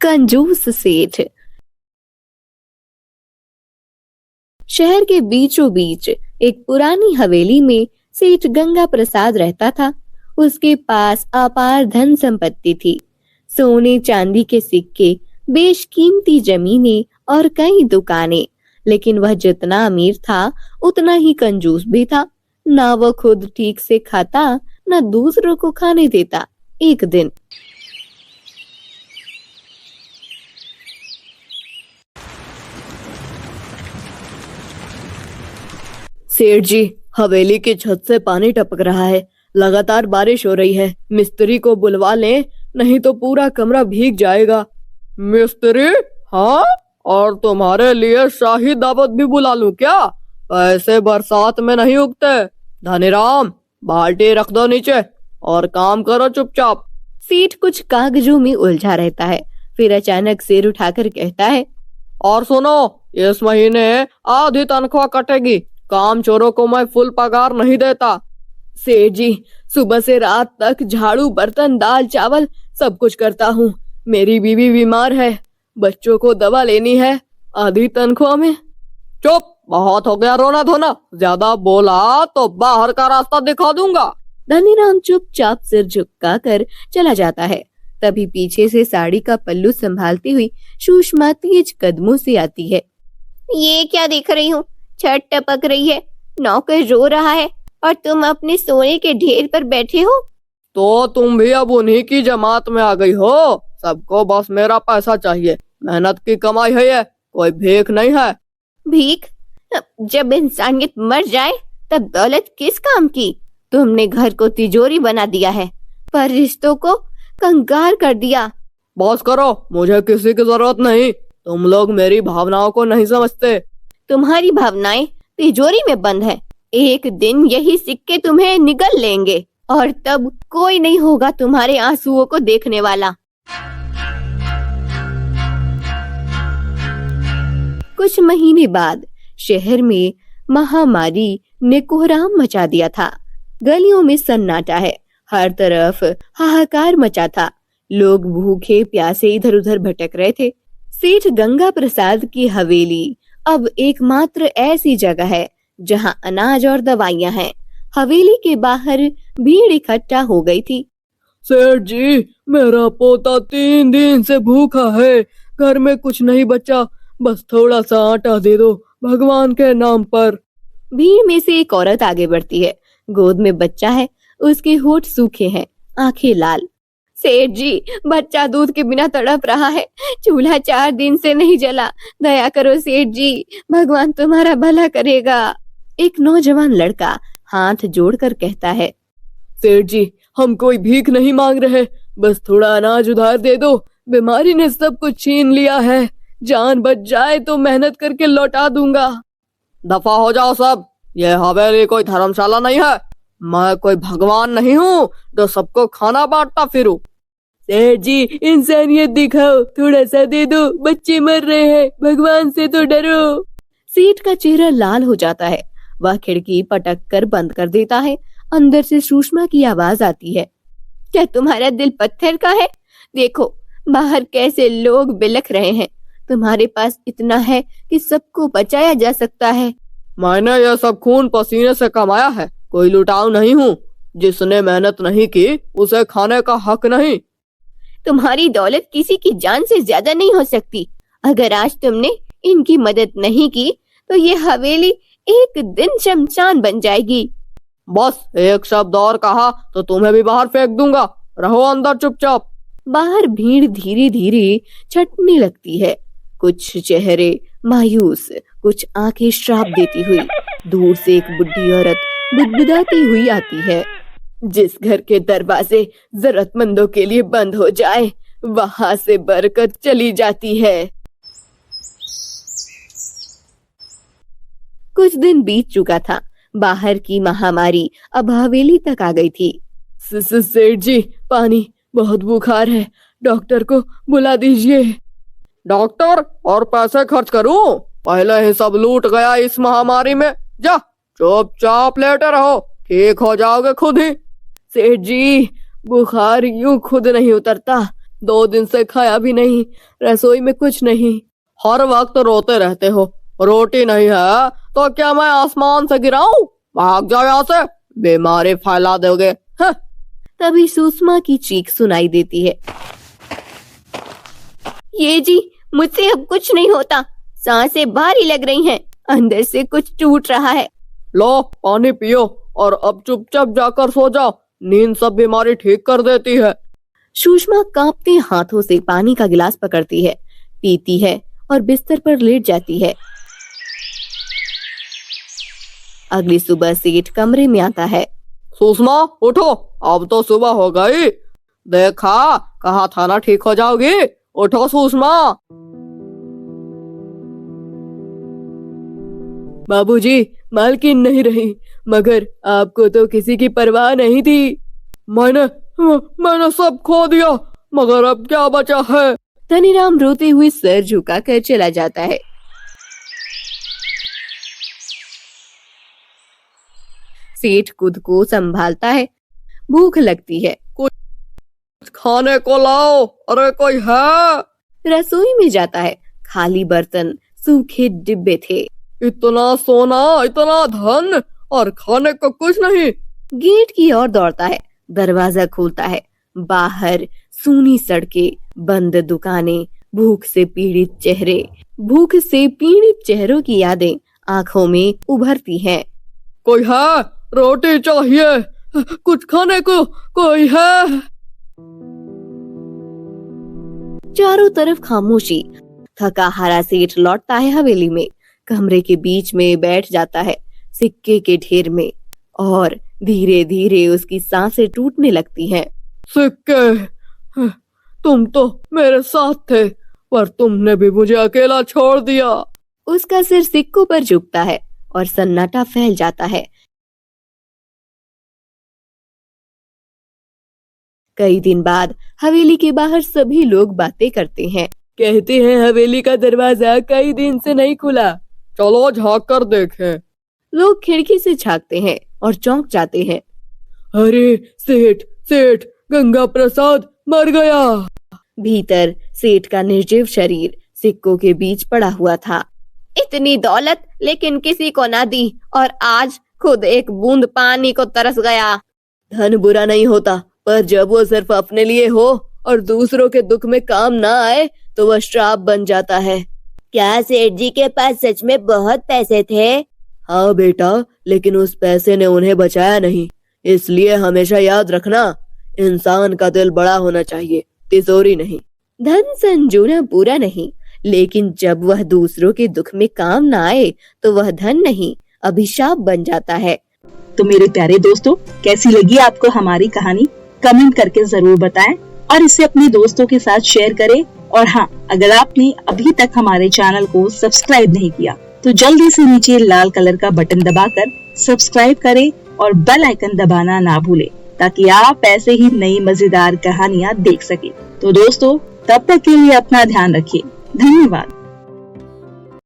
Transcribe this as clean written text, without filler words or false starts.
कंजूस सेठ। शहर के बीचों बीच एक पुरानी हवेली में सेठ गंगा प्रसाद रहता था। उसके पास अपार धन संपत्ति थी, सोने चांदी के सिक्के, बेशकीमती जमीनें और कई दुकानें। लेकिन वह जितना अमीर था उतना ही कंजूस भी था। ना वह खुद ठीक से खाता, ना दूसरों को खाने देता। एक दिन सेठ जी, हवेली की छत से पानी टपक रहा है। लगातार बारिश हो रही है। मिस्त्री को बुलवा लें, नहीं तो पूरा कमरा भीग जाएगा। मिस्त्री? हाँ, और तुम्हारे लिए शाही दावत भी बुला लूं क्या? पैसे बरसात में नहीं उगते। धनीराम, बाल्टी रख दो नीचे और काम करो चुपचाप। सेठ कुछ कागजों में उलझा रहता है, फिर अचानक सिर उठाकर कहता है, और सुनो, इस महीने आधी तनख्वाह कटेगी। काम चोरों को मैं फुल पगार नहीं देता। सेठ जी, सुबह से रात तक झाड़ू, बर्तन, दाल, चावल सब कुछ करता हूँ। मेरी बीवी बीमार है, बच्चों को दवा लेनी है। आधी तनख्वाह में? चुप, बहुत हो गया रोना धोना। ज्यादा बोला तो बाहर का रास्ता दिखा दूंगा। धनीराम चुपचाप सिर झुकाकर चला जाता है। तभी पीछे से साड़ी का पल्लू संभालती हुई सुषमा तेज कदमों से आती है। ये क्या देख रही हूँ? छत टपक रही है, नौकर रो रहा है और तुम अपने सोने के ढेर पर बैठे हो। तो तुम भी अब उन्हीं की जमात में आ गई हो। सबको बस मेरा पैसा चाहिए। मेहनत की कमाई है ये, कोई भीख नहीं है। भीख? जब इंसानियत मर जाए तब दौलत किस काम की? तुमने घर को तिजोरी बना दिया है, पर रिश्तों को कंगार कर दिया। बस करो, मुझे किसी की जरूरत नहीं। तुम लोग मेरी भावनाओं को नहीं समझते। तुम्हारी भावनाएं तिजोरी में बंद है। एक दिन यही सिक्के तुम्हें निगल लेंगे और तब कोई नहीं होगा तुम्हारे आंसुओं को देखने वाला। कुछ महीने बाद शहर में महामारी ने कोहराम मचा दिया था। गलियों में सन्नाटा है, हर तरफ हाहाकार मचा था। लोग भूखे प्यासे इधर उधर भटक रहे थे। सेठ गंगा प्रसाद की हवेली अब एकमात्र ऐसी जगह है जहां अनाज और दवाइयां हैं। हवेली के बाहर भीड़ इकट्ठा हो गई थी। सेठ जी, मेरा पोता 3 दिन से भूखा है। घर में कुछ नहीं बचा, बस थोड़ा सा आटा दे दो भगवान के नाम पर। भीड़ में से एक औरत आगे बढ़ती है। गोद में बच्चा है, उसके होठ सूखे हैं, आंखें लाल। सेठ जी, बच्चा दूध के बिना तड़प रहा है। चूल्हा 4 दिन से नहीं जला। दया करो सेठ जी, भगवान तुम्हारा भला करेगा। एक नौजवान लड़का हाथ जोड़कर कहता है, सेठ जी, हम कोई भीख नहीं मांग रहे, बस थोड़ा अनाज उधार दे दो। बीमारी ने सब कुछ छीन लिया है। जान बच जाए तो मेहनत करके लौटा दूंगा। दफा हो जाओ सब, यह हवेली कोई धर्मशाला नहीं है। मैं कोई भगवान नहीं हूँ जो सबको खाना बांटता फिरूं। सेठ जी, इंसानियत दिखाओ, थोड़ा सा दे दो, बच्चे मर रहे हैं, भगवान से तो डरो। सेठ का चेहरा लाल हो जाता है। वह खिड़की पटक कर बंद कर देता है। अंदर से सुषमा की आवाज आती है, क्या तुम्हारा दिल पत्थर का है? देखो बाहर कैसे लोग बिलख रहे हैं। तुम्हारे पास इतना है कि सबको बचाया जा सकता है। मैंने यह सब खून पसीने से कमाया है, कोई लुटाऊ नहीं हूँ। जिसने मेहनत नहीं की उसे खाने का हक नहीं। तुम्हारी दौलत किसी की जान से ज्यादा नहीं हो सकती। अगर आज तुमने इनकी मदद नहीं की तो ये हवेली एक दिन शमशान बन जाएगी। बस एक शब्द और कहा तो तुम्हें भी बाहर फेंक दूंगा। रहो अंदर चुपचाप। बाहर भीड़ धीरे धीरे छटने लगती है। कुछ चेहरे मायूस, कुछ आंखें श्राप देती हुई। दूर से एक बुढ़ी औरत बुदबुदाती हुई आती है। जिस घर के दरवाजे जरूरतमंदों के लिए बंद हो जाए, वहां से बरकत चली जाती है। कुछ दिन बीत चुका था। बाहर की महामारी अब हवेली तक आ गई थी। सेठ जी, पानी, बहुत बुखार है, डॉक्टर को बुला दीजिए। डॉक्टर और पैसे खर्च करूं? पहले ही सब लूट गया इस महामारी में। जा, चुपचाप लेटे रहो, ठीक हो जाओगे खुद ही। सेठ जी, बुखार यूं खुद नहीं उतरता, 2 दिन से खाया भी नहीं, रसोई में कुछ नहीं। हर वक्त रोते रहते हो, रोटी नहीं है तो क्या मैं आसमान से गिराऊं? भाग जाओ यहाँ से, बीमारी फैला दोगे। तभी सुषमा की चीख सुनाई देती है। ये जी, मुझसे अब कुछ नहीं होता, सांसें भारी लग रही हैं, अंदर से कुछ टूट रहा है। लो पानी पियो और अब चुपचाप जाकर सो जाओ, नींद सब बीमारी ठीक कर देती है। सुषमा कांपते हाथों से पानी का गिलास पकड़ती है, पीती है और बिस्तर पर लेट जाती है। अगली सुबह सेठ कमरे में आता है। सुषमा उठो, अब तो सुबह हो गई, देखा कहा था ना ठीक हो जाओगी, उठो सुषमा। बाबूजी, मालकिन नहीं रही, मगर आपको तो किसी की परवाह नहीं थी। मैंने सब खो दिया, मगर अब क्या बचा है? धनीराम रोते हुए सर झुकाकर चला जाता है। सेठ खुद को संभालता है, भूख लगती है। कुछ खाने को लाओ, अरे कोई है? रसोई में जाता है, खाली बर्तन, सूखे डिब्बे थे। इतना सोना, इतना धन और खाने को कुछ नहीं। गेट की ओर दौड़ता है, दरवाजा खोलता है। बाहर सूनी सड़कें, बंद दुकानें, भूख से पीड़ित चेहरों की यादें आंखों में उभरती हैं। कोई है? रोटी चाहिए, कुछ खाने को कोई है? चारों तरफ खामोशी। थका हारा सेठ लौटता है हवेली में, कमरे के बीच में बैठ जाता है सिक्के के ढेर में, और धीरे धीरे उसकी सांसें टूटने लगती हैं। सिक्के, तुम तो मेरे साथ थे, पर तुमने भी मुझे अकेला छोड़ दिया। उसका सिर सिक्कों पर झुकता है और सन्नाटा फैल जाता है। कई दिन बाद हवेली के बाहर सभी लोग बातें करते हैं। कहते हैं हवेली का दरवाजा कई दिन से नहीं खुला, चलो झाँक कर देखें। लोग खिड़की से झांकते हैं और चौंक जाते हैं। अरे सेठ गंगा प्रसाद मर गया। भीतर सेठ का निर्जीव शरीर सिक्कों के बीच पड़ा हुआ था। इतनी दौलत लेकिन किसी को ना दी, और आज खुद एक बूंद पानी को तरस गया। धन बुरा नहीं होता, पर जब वो सिर्फ अपने लिए हो और दूसरों के दुख में काम ना आए तो वह श्राप बन जाता है। क्या सेठ जी के पास सच में बहुत पैसे थे? हाँ बेटा, लेकिन उस पैसे ने उन्हें बचाया नहीं, इसलिए हमेशा याद रखना, इंसान का दिल बड़ा होना चाहिए, तिजोरी नहीं। धन संजोना बुरा नहीं, लेकिन जब वह दूसरों के दुख में काम ना आए तो वह धन नहीं, अभिशाप बन जाता है। तो मेरे प्यारे दोस्तों, कैसी लगी आपको हमारी कहानी? कमेंट करके जरूर बताएं और इसे अपने दोस्तों के साथ शेयर करें। और हाँ, अगर आपने अभी तक हमारे चैनल को सब्सक्राइब नहीं किया तो जल्दी से नीचे लाल कलर का बटन दबाकर सब्सक्राइब करें और बेल आइकन दबाना ना भूलें, ताकि आप ऐसे ही नई मजेदार कहानियाँ देख सकें। तो दोस्तों, तब तक के लिए अपना ध्यान रखिए। धन्यवाद।